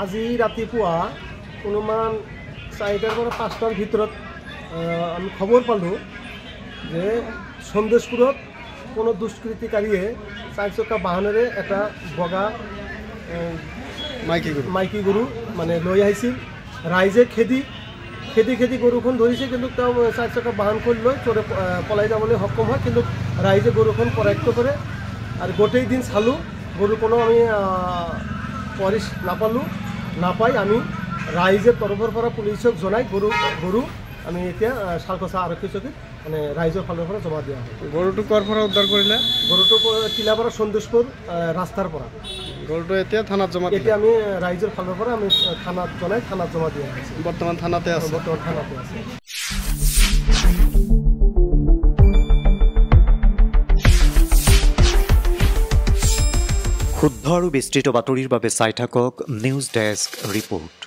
আজি ৰাতিপুৱা অনুমান 4টাৰ পৰা 5টাৰ ভিতৰত আমি খবৰ পালোঁ যে সন্দেশপুৰত কোনো দুষ্কৃতিকাৰীয়ে 4 চকা বাহনেৰে এটা বগা মাইকী গৰু মানে লৈ আহিছিল। ৰাইজে খেদি গৰুখন ধৰিছে, কিন্তু তেওঁ 4 চকা বাহনখন লৈ চোৰে পলাই যাবলৈ সক্ষম হয়, কিন্তু ৰাইজে গৰুখন কৰায়ত্ব কৰে। আৰু গোটেই দিন চালোঁ, গৰুখনো আমি পৰিচ নাপাই আমি ৰাইজৰ তৰফৰ পৰা পুলিচক জনাই গৰু আমি এতিয়া শালকচা আৰক্ষী চকীত মানে ৰাইজৰ ফালৰ পৰা জমা দিয়া হয়। গৰুটো ক'ৰ পৰা উদ্ধাৰ কৰিলে? গৰুটো টিলাপাৰা সন্দেশপুৰ ৰাস্তাৰ পৰা। গৰুটো এতিয়া থানাত জমা এতিয়া আমি ৰাইজৰ ফালৰ পৰা আমি থানাত জনাই থানাত জমা দিয়া হৈছে। বৰ্তমান থানাতে আছে। শুদ্ধ আৰু বিস্তৃত বাতৰিৰ বাবে চাই থাকক নিউজ ডেস্ক ৰিপোৰ্ট।